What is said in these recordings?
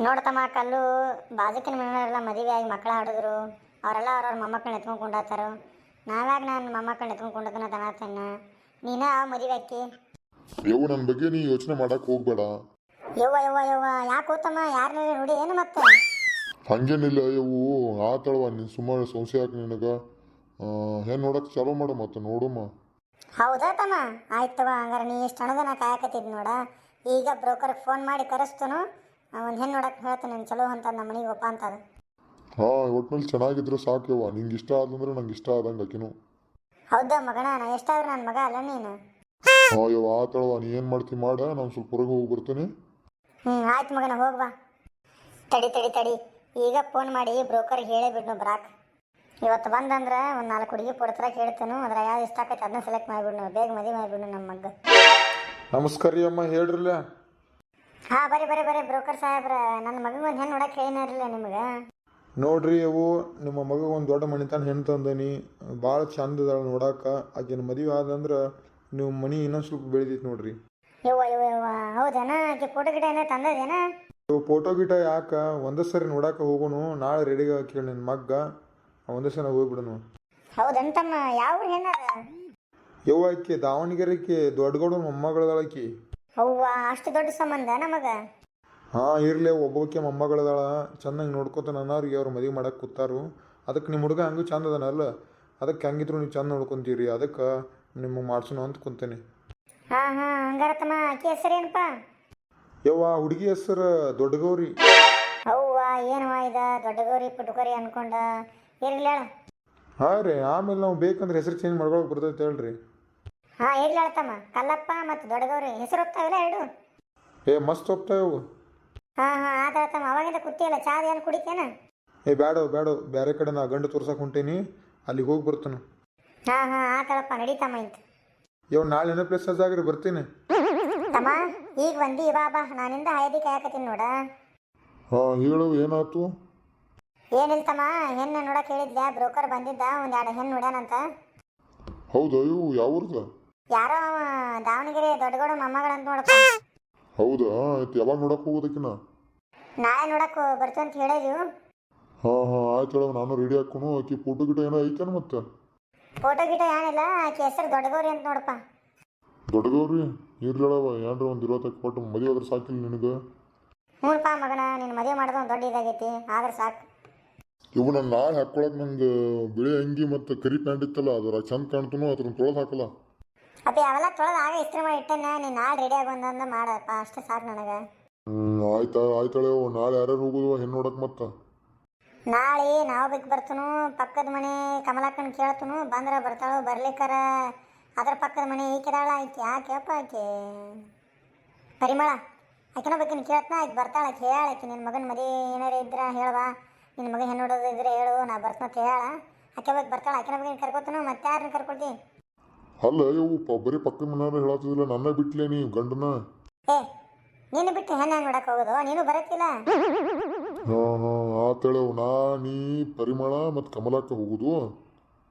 ನೋಡ್ತಮ್ಮ ಕಲ್ಲು ಬಾಜುಕಿನ ಮನೆಯವರೆಲ್ಲ ಮದುವೆ ಆಗಿ ಮಕ್ಕಳು ಹಾಡಿದ್ರು. ಅವರೆಲ್ಲ ಅವ್ರವ್ರ ಮೊಮ್ಮಕ್ಕಳನ್ನ ಎತ್ಕೊಂಡು ಕೊಂಡಾತಾರ. ನಾವ್ಯಾಗ ನಾನು ಮೊಮ್ಮಕ್ಕಳನ್ನ ಎತ್ಕೊಂಡು ಕೊಂಡದನ ತನ್ನ ನೀನ ಮದುವೆ ಆಕಿ. ಯವ್ವ ನನ್ನ ಬಗ್ಗೆ ನೀ ಯೋಚನೆ ಮಾಡಕ್ ಹೋಗ್ಬೇಡ. ಯವ್ವ ಯವ್ವ ಯವ್ವ ಯಾಕೆ ಹೋತಮ್ಮ ಯಾರನ್ನ ನೋಡಿ ಏನು ಮತ್ತೆ? ಹಂಗೇನಿಲ್ಲ ಯವ್ವು ಆತಳವ ನೀನು ಸುಮಾರು ಸಂಶಯ ಹಾಕಿ ನಿನಗ ಹೆಣ್ಣು ನೋಡಕ್ ಚಾಲೂ ಮಾಡು ಮತ್ತೆ ನೋಡುಮ್ಮ. ಹೌದಾ ತಮ್ಮ? ಆಯ್ತು ತಗೋ, ಹಂಗಾರೆ ನೀ ಇಷ್ಟು ಹಣದ ನಾ ಕಾಯಕತ್ತಿದ್ ನೋಡ. ಈಗ ಬ್ರೋಕರ್ಗೆ ಫೋನ್ ಮಾಡಿ ಕರೆಸ್ತನು, ಒಂದು ಹೆಣ್ಣು ನೋಡಕ್ಕೆ ಹೇಳ್ತಾನೆ ನೀನು ಚಲೋ ಅಂತ ನಮ್ಮ ಮನೆಗೆ ಒಪ್ಪ ಅಂತದ. ಒಟ್ನಲ್ಲಿ ಚೆನ್ನಾಗಿದ್ರೆ ಸಾಕು ಯವ್ವ. ನಿಂಗೆ ಇಷ್ಟ ಆದಂದ್ರೆ ನಂಗೆ ಇಷ್ಟ ಆದಂಗೆ ಆಕಿನು. ಹೌದಾ ಮಗಣ? ನಾ ಎಷ್ಟಾದ್ರೂ ನನ್ನ ಮಗ ಅಲ್ಲ ನೀನು? ಯವ್ವ ಆತಳವ ನೀ ಏನು ಮಾಡ್ತೀವಿ ಮಾಡ, ನಾನು ಸ್ವಲ್ಪ ಹೊರಗೆ ಹೋಗಿ ಬರ್ತೀನಿ. ಆಯ್ತು ಮಗನ ಹೋಗ್ಬಾ. ತಡಿ ತಡಿ ತಡಿ, ಈಗ ಫೋನ್ ಮಾಡಿ ಬ್ರೋಕರ್ಗೆ ಹೇಳೇ ಬಿಡ್ನು ಬರಾಕ್. ಇವತ್ತು ಬಂದಂದ್ರೆ ಒಂದು 4 ಹುಡುಗಿ ಕೊಡ್ತಾರ ಹೇಳ್ತೇನು, ಅದ್ರ ಯಾವ್ದು ಇಷ್ಟ ಆಕೈತೆ ಅದನ್ನ ಸೆಲೆಕ್ಟ್ ಮಾಡಿಬಿಡ್ನು, ಬೇಗ ಮದುವೆ ಮಾಡಿಬಿಡ್ನು ನಮ್ಮ ಮಗ. ನಮಸ್ಕಾರ ರೀ ಅಮ್ಮ, ಹೇಳ್ರಲ್ಲ. ಹಾಂ ಬರ್ರಿ ಬರ್ರಿ ಬರ್ರಿ ಬ್ರೋಕರ್ ಸಾಹೇಬ್ರ, ನನ್ನ ಮಗಗೆ ಒಂದು ಹೆಣ್ಣು ನೋಡಕ್ಕೆ ಹೇಳಿನಾರಿಲ್ಲ ನಿಮಗೆ? ನೋಡ್ರಿ ಅವು ನಿಮ್ಮ ಮಗ ಒಂದು ದೊಡ್ಡ ಮನಿತನ ಹೆಣ್ಣು ತಂದನಿ, ಭಾಳ ಚಂದ ಅದಾಳ ನೋಡಾಕ. ಆಕಿನ ಮದುವೆ ಆದಂದ್ರೆ ನೀವು ಮನೆ ಇನ್ನೊಂದು ಸ್ವಲ್ಪ ಬೆಳೆದೈತಿ ನೋಡ್ರಿ. ಯವ್ವ ಯವ್ವ ಯವ್ವ ಹೌದೇನ? ಆಕೆ ಫೋಟೋ ಗಿಟ ಏನೋ ತಂದದೇನ? ಫೋಟೋ ಗಿಟ ಯಾಕೆ ಒಂದೇ ಸರಿ ನೋಡಾಕ ಹೋಗೋನು, ನಾಳೆ ರೆಡಿಗೆ ಕೇಳಿ ನಿನ್ನ ಮಗ್ಗ ಒಂದೇ ಸಲ ಹೋಗ್ಬಿಡನು. ಹೌದಂತಮ್ಮ? ಯಾವ ಹೆಣ್ಣದ? ಯವ್ವ ಆಕಿ ದಾವಣಗೆರೆಕ್ಕೆ ದೊಡ್ಡಗೌಡ ಮೊಮ್ಮಗಳದಾಳಕಿ. ಅವ್ವ ಅಷ್ಟು ದೊಡ್ಡ ಸಂಬಂಧ ನಮಗ? ಹಾಂ ಇರಲಿ, ಒಬ್ಬಕ್ಕೆ ಮೊಮ್ಮಗಳದಾಳ, ಚೆನ್ನಾಗಿ ನೋಡ್ಕೊತ ನನ್ನವ್ರಿಗೆ ಅವ್ರು ಮದುವೆ ಮಾಡಕ್ಕೆ ಕೂತಾರು. ಅದಕ್ಕೆ ನಿಮ್ಮ ಹುಡುಗ ಹಂಗೂ ಚಂದ ಅದನಲ್ಲ, ಅದಕ್ಕೆ ಹಂಗಿದ್ರು ನೀವು ಚಂದ ನೋಡ್ಕೊತೀರಿ, ಅದಕ್ಕೆ ನಿಮಗೆ ಮಾಡ್ಸೋಣ ಅಂತ ಕುಂತೇನೆ. ಹಾಂ ಹಾಂ ಹಂಗಾರತ್ತಮ್ಮ. ಆಕೆ ಹೆಸರು ಏನಪ್ಪ? ಯವ್ವ ಹುಡುಗಿ ಹೆಸರು ದೊಡ್ಡಗೌರಿ. ಅವ್ವ ಏನವ ಇದ ದೊಡ್ಡಗೌರಿ ಪುಟ್ಟಗೌರಿ ಅನ್ಕೊಂಡ. ಇರ್ಲಿ ಹೇಳ. ಹಾಂ ರೀ, ಆಮೇಲೆ ನಾವು ಬೇಕಂದ್ರೆ ಹೆಸರು ಚೇಂಜ್ ಮಾಡ್ಕೊಳಕ್ಕೆ ಬರ್ತೈತೆ ಹೇಳ್ರಿ. ಹಾಂ ಇರ್ಲಿ ಹೇಳ್ತಮ್ಮ. ಕಲ್ಲಪ್ಪ ಮತ್ತು ದೊಡ್ಡಗೌರಿ ಹೆಸರು ಹೋಗ್ತಾವಿಲ್ಲ ಎರಡು? ಮಸ್ತ್ ಹೋಗ್ತಾವು. ಹಾಂ ಹಾಂ ಆತಮ್ಮ. ಅವಾಗಿಂದ ಕುತ್ತಿಯಲ್ಲ, ಚಾದ ಏನು ಕುಡಿತೇನ? ಬೇಡ ಬೇರೆ ಕಡೆ ನಾ ಗಂಡು ತೋರ್ಸಕ್ಕೆ ಹೊಂಟೀನಿ, ಅಲ್ಲಿಗೆ ಹೋಗಿ ಬರ್ತಾನೆ. ಹಾಂ ಹಾಂ ಆತಳಪ್ಪ, ನಡೀತಮ್ಮ ಇಂತ. ನಾಳೆ ಏನೋ ಪ್ಲೇಸ್ ಆಗ್ರಿ ಬರ್ತೀನಿ. ತಮ್ಮ ಈಗ ಬಂದು ಬಾಬಾ, ನಾನಿಂದ ಹಾಯ್ದಿ ಕಾಯಕತ್ತೀನಿ ನೋಡ. ಹೇಳು ಏನಾಯ್ತು? ಏನಿಲ್ತಮ್ಮ, ಹೆಣ್ಣು ನೋಡಕ್ಕೆ ಹೇಳಿದ್ದೆ, ಬ್ರೋಕರ್ ಬಂದಿದ್ದ, ಒಂದು 2 ಹೆಣ್ಣು ನೋಡ್ಯಾನಂತ. ಹೌದಾ? ಇವು ಯಾವ್ರದ? ಯಾರೋ ದಾವಣಗೆರೆ ದೊಡ್ಡಗೌಡ ಮೊಮ್ಮಗಳಂತ ನೋಡಪ್ಪ. ಹೌದಾ? ಆಯ್ತು, ಯಾವಾಗ ನೋಡಕ್ ಹೋಗೋದಕ್ಕಿನ? ನಾಳೆ ನೋಡಕ್ಕೆ ಬರ್ತೀವಿ ಅಂತ ಹೇಳಿದ್ವು. ಆಯ್ತು ಹೇಳವ, ನಾನು ರೆಡಿ ಹಾಕೋನು. ಆಕಿ ಫೋಟೋ ಗಿಟ ಏನೋ ಐತೇನು ಮತ್ತೆ? ಫೋಟೋ ಗಿಟ ಏನಿಲ್ಲ, ಆಕೆ ಹೆಸರು ದೊಡ್ಡಗೌರಿ ಅಂತ ನೋಡಪ್ಪ. ದೊಡ್ಡಗೌರಿ ಇರ್ಲವ, ಏನ್ರ ಒಂದು 20 ಕೊಟ್ಟು ಮದುವೆ ಆದ್ರೆ ಸಾಕಿಲ್ಲ ನಿನಗೆ? ಹ್ಞೂಪ್ಪ ಮಗನ, ನಿನ್ನ ಮದುವೆ ಮಾಡೋದು ಒಂದು ದೊಡ್ಡ ಇದಾಗೈತಿ, ಆದ್ರೆ ಸಾಕು. ಇವು ನಾನು ನಾಳೆ ಹಾಕೊಳಕ್ ನಂಗೆ ಬಿಳಿ ಅಂಗಿ ಮತ್ತು ಕರಿ ಪ್ಯಾಂಟ್ ಇತ್ತಲ್ಲ, ಅದರ ಚಂದ ಕಾಣ್ತನು, ಅದ್ರ ತೊಳೆದು ಹಾಕಲ್ಲ. ಅಪ್ಪಿ ಅವೆಲ್ಲ ತೊಳೆದು ಆಗ ಇಸ್ತ್ರಿ ಮಾಡಿ ಇಟ್ಟೇನ, ನೀನು ನಾಳೆ ರೆಡಿ ಆಗಿ ಮಾಡಪ್ಪ, ಅಷ್ಟೇ ಸಾಕು ನನಗೆ. ಆಯ್ತಾಳೆ. ನಾಳೆ ಯಾರ್ಯಾರು ಹೋಗೋದು ಹೆಣ್ಣು ನೋಡಕ್ ಮತ್ತೆ? ನಾಳೆ ನಾವು ಬೇಕು ಬರ್ತನು, ಪಕ್ಕದ ಮನೆ ಕಮಲಕ್ಕನ ಕೇಳ್ತನು, ಬಂದ್ರೆ ಬರ್ತಾಳು, ಬರ್ಲಿಕ್ಕಾರ ಅದ್ರ ಪಕ್ಕದ ಮನೆ ಈಕಿದಾಳ, ಆಯ್ಕೆ ಯಾಕೆಪ್ಪ ಆಕೆ ಪರಿಮಳ, ಆಕಿನ ಬೇಕಿನ ಕೇಳ್ತನ, ಆಯ್ತು ಬರ್ತಾಳೆ. ಆಕೆ ಹೇಳ, ಆಕೆ ನಿನ್ನ ಮಗನ ಮದುವೆ ಏನಾರ ಇದ್ರೆ ಹೇಳುವ, ನಿನ್ನ ಮಗ ಹೆಣ್ಣು ನೋಡೋದು ಇದ್ರೆ ಹೇಳು, ನಾ ಬರ್ತನಂತ ಹೇಳ. ಆಕೆ ಬೇಕು ಬರ್ತಾಳೆ, ಆಕಿನ ಬಗ್ಗೆ ಕರ್ಕೊತನು, ಮತ್ತೆ ಯಾರನ್ನ ಕರ್ಕೊಳ್ತಿ? ಅಲ್ಲ ಇವು ಬರೀ ಪಕ್ಕದ ಮನೆಯವ್ರು ಹೇಳತ್ತಿದಿಲ್ಲ, ನನ್ನ ಬಿಟ್ಲೇ ನೀ ಗಂಡನ? ನೀನು ಬಿಟ್ಟು ಹೆಣ್ಣು ನೋಡಕ್ಕೆ ಹೋಗೋದು, ನೀನು ಬರತ್ತಿಲ್ಲ? ಆತೇಳವು, ನೀ ಪರಿಮಳ ಮತ್ತು ಕಮಲಕ್ಕ ಹೋಗುದು.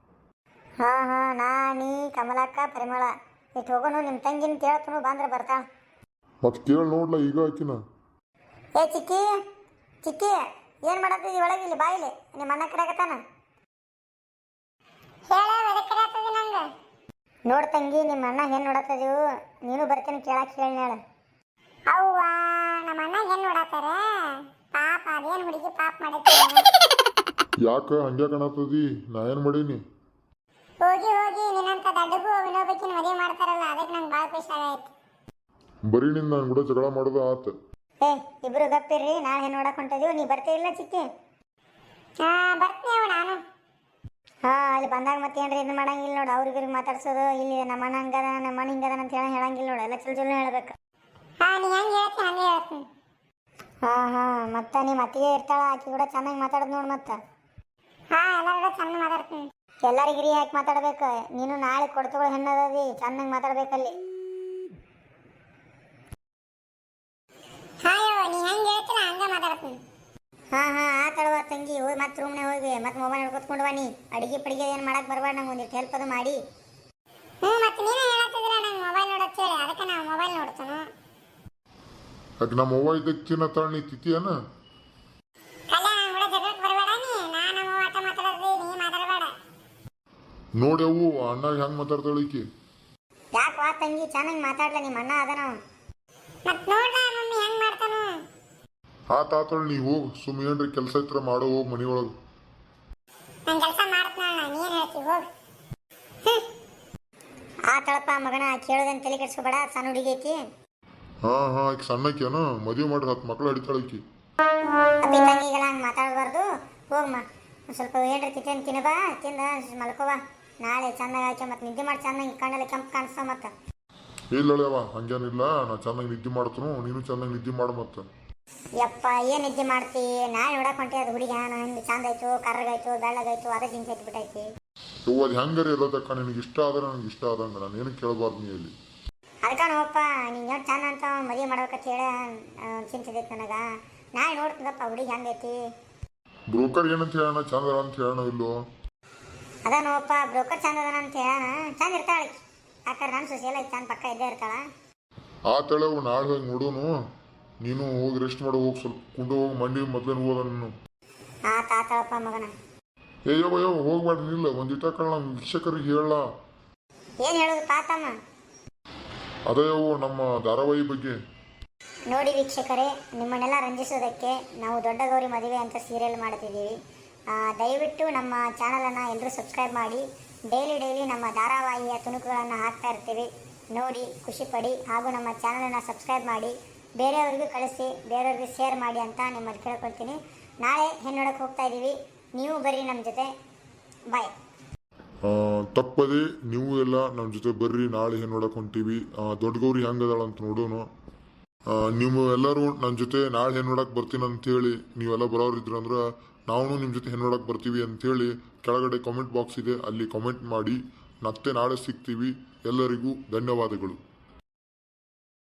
ಹಾಂ ನೀ ಕಮಲಕ್ಕ ಪರಿಮಳ ಇಟ್ಟು ಹೋಗೋನು. ನಿಮ್ಮ ತಂಗಿನ ಕೇಳ್ತನು, ಬಂದ್ರೆ ಬರ್ತಾಳ. ಮತ್ತೆ ಕೇಳಿ ನೋಡ್ಲ ಈಗ ಆಕಿನ. ಚಿಕ್ಕಿ ಚಿಕ್ಕಿ, ಏನು ಮಾಡತ್ತಿದ್ದಿ ಒಳಗೆ? ಇಲ್ಲಿ ಬಾಯಿಲಿ ನಿಮ್ಮ ಅಣ್ಣ ಕರೆಗತ್ತಾನ. ನೋಡ್ ತಂಗಿ, ನಿಮ್ಮ ಅಣ್ಣ ಹೆಣ್ಣು ನೋಡತ್ತದೀವು, ನೀನು ಬರ್ತೀನಿ ಕೇಳಕ್ಕೆ ಹೇಳಿ ಹೇಳ. ಅವ್ವ ನಮ್ಮ ಅಣ್ಣ ಹೆಣ್ಣು ನೋಡತ್ತಾರ, ಪಾಪ ಅದೇನು ಹುಡುಗಿ ಪಾಪ ಮಾಡತ್ತಿ. ಯಾಕ ಹಂಗೆ ಕಾಣತ್ತದಿ? ನಾ ಏನು ಮಾಡೀನಿ? ಹೋಗಿ ನಿನ್ನಂತ ದಡ್ಡಗೂ ಇನ್ನೊಬ್ಬಕಿನ ಮದುವೆ ಮಾಡ್ತಾರಲ್ಲ, ಅದಕ್ಕೆ ನಂಗೆ ಭಾಳ ಖುಷಿ ಆಗೈತಿ. ಬರೀ ನಿನ್ನ ನಾನು ಕೂಡ ಜಗಳ ಮಾಡೋದು ಆತ. ಇಬ್ರು ಗಪ್ಪಿರ್ರಿ, ನಾಳೆ ಹೆಣ್ಣು ನೋಡಕ್ ಹೊಂಟದೀವಿ, ನೀ ಬರ್ತೀವಿಲ್ಲ ಚಿಕ್ಕಿ? ಬರ್ತೀವಿ ನಾನು. ಅಲ್ಲಿ ಬಂದಾಗ ಮತ್ತೆ ಏನ್ರಿ ಇದು ಮಾಡಂಗಿಲ್ಲ ನೋಡು, ಅವ್ರಿಗೆ ಮಾತಾಡ್ಸೋದು, ಇಲ್ಲಿ ನಮ್ಮ ಅಣ್ಣ ಹಂಗದ ನಮ್ಮ ಅಣ್ಣ ಹಿಂಗದ ಅಂತ ಹೇಳಂಗಿಲ್ಲ ನೋಡು, ಎಲ್ಲ ಚಲೋ ಹೇಳ್ಬೇಕು. ನೀ ಹೆಂಗೆ ಹೇಳ್ತೀನಿ ಹಂಗೆ ಹೇಳ್ತೀನಿ. ಮತ್ತೆ ನಿಮ್ಮ ಅತ್ತಿಗೆ ಇರ್ತಾಳ, ಆಕಿ ಕೂಡ ಚೆನ್ನಾಗಿ ಮಾತಾಡೋದು ನೋಡು ಮತ್ತೆ. ಎಲ್ಲರೂ ಚೆನ್ನಾಗಿ ಮಾತಾಡ್ತೀನಿ. ಎಲ್ಲರಿಗೆ ಗಿರಿ ಹಾಕಿ ಮಾತಾಡ್ಬೇಕು. ನೀನು ನಾಳೆ ಕೊಡ್ತಗಳು ಹೆಣ್ಣದಿ, ಚೆನ್ನಾಗಿ ಮಾತಾಡ್ಬೇಕಲ್ಲಿ. ನೀ ಹೆಂಗೆ ಹೇಳ್ತೀರ ಹಂಗೆ ಮಾತಾಡ್ತೀನಿ. ಆತಳವ ತಂಗಿ, ಹೋಗಿ ಮತ್ತೆ ರೂಮ್ನೇ ಹೋಗಿ ಮತ್ತೆ ಮೊಬೈಲ್ ನೋಡ್ಕೊತ್ಕೊಂಡು ಬಾ. ನೀ ಅಡಿಗೆ ಏನು ಮಾಡಕ್ಕೆ ಬರಬೇಡ, ನಂಗೆ ಒಂದಿಟ್ಟು ಹೆಲ್ಪ್ ಅದು ಮಾಡಿ. ಮತ್ತೆ ನೀನೇ ಹೇಳತ್ತಿದ್ರೆ ನಂಗೆ ಮೊಬೈಲ್ ನೋಡೋದು ಹೇಳಿ, ಅದಕ್ಕೆ ನಾವು ಮೊಬೈಲ್ ನೋಡ್ತಾನು. ಯಾಕೆ ನಮ್ಮ ಅವ್ವ ಇದ್ದಕ್ಕೆ ತಿನ್ನತ್ತಾಳ ನೀ ತಿತ್ತಿಯನ ಕಲ್ಯಾಣ ಕೂಡ ಜಗಳಕ್ಕೆ ಬರಬೇಡ ನೀ ನಾನು ಆಟ ಮಾತಾಡೋದು ನೀ ಮಾತಾಡಬೇಡ. ನೋಡಿ ಅವು ಅಣ್ಣಾಗ ಹೆಂಗೆ ಮಾತಾಡ್ತಾಳೆ ಈಕಿ. ಯಾಕೆ ವಾ ತಂಗಿ ಚೆನ್ನಾಗಿ ಮಾತಾಡ್ಲ ನಿಮ್ಮ ಅಣ್ಣ ಅದನ ಮತ್ ನೋಡ್ಲ ಮಮ್ಮಿ ಹೆಂಗ್ ಮಾಡ್ತಾನು. ಆತಾತಳು ನೀ ಹೋಗಿ ಸುಮ್ಮ ಏನ್ರಿ ಕೆಲಸ ಇತ್ರ ಮಾಡೋ ಹೋಗಿ ಮನೆ ಒಳಗೆ. ನಾನು ಕೆಲಸ ಮಾಡ್ತಾನಣ್ಣ ನೀ ಏನು ಹೇಳ್ತಿ ಹೋಗಿ. ಆತಳಪ್ಪ ಮಗನ ಕೇಳೋದನ್ನ ತಲೆ ಕೆಡಿಸ್ಕೋಬೇಡ, ಸಣ್ಣ ಹುಡುಗಿ ಐತಿ. ಹಾಂ ಈಗ ಸಣ್ಣಕ್ಕೇನು ಮದುವೆ ಮಾಡ್ರಿ 10 ಮಕ್ಳು ಹಿಡಿತಾಳೆ ಈಕಿ. ಅಪ್ಪಿ ತಂಗಿಗೆಲ್ಲ ಹಂಗೆ ಮಾತಾಡಬಾರ್ದು. ಹೋಗಮ್ಮ ಒಂದು ಸ್ವಲ್ಪ ಏನ್ರಿ ತಿಂತೇನು ತಿನ್ನಬಾ, ತಿಂದ ಮಲ್ಕೋವಾ. ನಾಳೆ ಚಂದಾಗಿ ಹಾಕಿ ಮತ್ತೆ ನಿದ್ದೆ ಮಾಡಿ ಚೆನ್ನಾಗಿ ಕಣ್ಣಲ್ಲಿ ಕೆಂಪು ಕಾಣಿಸ್ತಾವ ಮತ್ತೆ. ಇಲ್ಲಳೆವ ಹಂಗೇನಿಲ್ಲ, ನಾ ಚೆನ್ನಾಗಿ ನಿದ್ದೆ ಮಾಡ್ತನು, ನೀನು ಚೆನ್ನಾಗಿ ನಿದ್ದೆ ಮಾಡು ಮತ್ತೆ. ಯಪ್ಪ ಏನು ನಿದ್ದೆ ಮಾಡ್ತಿ, ನಾಳೆ ನೋಡಕ್ ಹೊಂಟಿ ಅದು ಹುಡುಗಿ ಹಿಂಗೆ ಚಂದ ಆಯ್ತು, ಕರ್ರಗಾಯ್ತು, ಬೆಳ್ಳಗಾಯ್ತು, ಅದೇ ಜಿಂಕೆ ಐತಿ ಬಿಟ್ಟೈತಿ. ಇವು ಅದು ಹೆಂಗಾರಿ ಇರೋದಕ್ಕ ನಿನಗೆ ಇಷ್ಟ ಆದ್ರೆ ನನಗೆ ಇಷ್ಟ ಆದಂಗೆ ನಾನು ಏನು ಕೇಳಬಾರ್ದು ನೀ ಇಲ್ಲಿ. ಅದಕ್ಕೆ ನೋಡಪ್ಪ ನೀನು ಎಷ್ಟು ಚಂದ ಅಂತ ಮದುವೆ ಮಾಡ್ಬೇಕಂತ ಹೇಳಿ ಚಿಂತಿದೈತಿ ನನಗೆ. ನಾಳೆ ನೋಡ್ತೀನಪ್ಪ ಹುಡುಗಿ ಹೆಂಗೈತಿ. ಬ್ರೋಕರ್ ಏನಂತ ಹೇಳೋಣ, ಚಂದ ಅಂತ ಹೇಳೋಣ ಇಲ್ಲೋ. ಅದ ನೋಡಪ್ಪ ಬ್ರೋಕರ್ ಚಂದ ಅದಾನ ಅಂತ ಹೇಳೋಣ, ಚಂದ ಇರ್ತಾಳೆ. ಯಾಕಂದ್ರೆ ನನ್ನ ಸೊಸೆ ಎಲ್ಲ ಚಂದ ಪಕ್ಕ ಇದ್ದೇ ಇರ್ತಾಳ. ಆತಳವು ನಾಳೆ ಹೋಗಿ ನೋಡೋನು, ನೀನು ಹೋಗಿ ರೆಸ್ಟ್ ಮಾಡೋ ಹೋಗಿ ಸ್ವಲ್ಪ ಕುಂಡು ಹೋಗಿ ಮಂಡಿ ಮೊದ್ಲೇನು ಹೋದ ನೀನು. ಆತಾಳಪ್ಪ ಮಗನ. ಯವ್ವ ಹೋಗ್ಬೇಡ ನಿಲ್ಲ, ಒಂದು ಇಟ್ಟಕಳ ನಮ್ಮ ವೀಕ್ಷಕರಿಗೆ ಹೇಳ. ಏನು ಹೇಳೋದು ಪಾತಮ್ಮ? ಅದೇವು ನಮ್ಮ ಧಾರಾವಾಹಿ ಬಗ್ಗೆ. ನೋಡಿ ವೀಕ್ಷಕರೇ, ನಿಮ್ಮನ್ನೆಲ್ಲ ರಂಜಿಸೋದಕ್ಕೆ ನಾವು ದೊಡ್ಡ ಗೌರಿ ಮದುವೆ ಅಂತ ಸೀರಿಯಲ್ ಮಾಡ್ತಿದ್ದೀವಿ. ದಯವಿಟ್ಟು ನಮ್ಮ ಚಾನಲನ್ನು ಎಲ್ಲರೂ ಸಬ್ಸ್ಕ್ರೈಬ್ ಮಾಡಿ. ಡೈಲಿ ನಮ್ಮ ಧಾರಾವಾಹಿಯ ತುಣುಕುಗಳನ್ನು ಹಾಕ್ತಾ ಇರ್ತೀವಿ. ನೋಡಿ ಖುಷಿಪಡಿ ಹಾಗೂ ನಮ್ಮ ಚಾನಲನ್ನು ಸಬ್ಸ್ಕ್ರೈಬ್ ಮಾಡಿ, ಬೇರೆಯವ್ರಿಗೂ ಕಳಿಸಿ, ಬೇರೆಯವ್ರಿಗೆ ಶೇರ್ ಮಾಡಿ ಅಂತ ನಿಮ್ಮಲ್ಲಿ ಕೇಳ್ಕೊಳ್ತೀನಿ. ನಾಳೆ ಹೆಣ್ಣೊಡಕ್ಕೆ ಹೋಗ್ತಾ ಇದ್ದೀವಿ, ನೀವು ಬರ್ರಿ ನಮ್ಮ ಜೊತೆ. ಬಾಯ್. ತಪ್ಪದೆ ನೀವು ಎಲ್ಲ ನಮ್ಮ ಜೊತೆ ಬರ್ರಿ, ನಾಳೆ ಏನು ನೋಡಕ್ಕೆ ಹೊಂಟೀವಿ. ದೊಡ್ಡ ಗೌರಿ ಹೆಂಗದಾಳ ಅಂತ ನೋಡೋನು. ನೀವು ಎಲ್ಲರೂ ನನ್ನ ಜೊತೆ ನಾಳೆ ಹೆಣ್ಣು ನೋಡಕ್ಕೆ ಬರ್ತೀನಿ ಅಂಥೇಳಿ ನೀವೆಲ್ಲ ಬರೋರಿದ್ರು ಅಂದ್ರೆ ನಾವು ನಿಮ್ಮ ಜೊತೆ ಹೆಣ್ಣು ನೋಡಕ್ಕೆ ಬರ್ತೀವಿ ಅಂಥೇಳಿ ಕೆಳಗಡೆ ಕಾಮೆಂಟ್ ಬಾಕ್ಸ್ ಇದೆ, ಅಲ್ಲಿ ಕಾಮೆಂಟ್ ಮಾಡಿ. ಮತ್ತೆ ನಾಳೆ ಸಿಗ್ತೀವಿ. ಎಲ್ಲರಿಗೂ ಧನ್ಯವಾದಗಳು.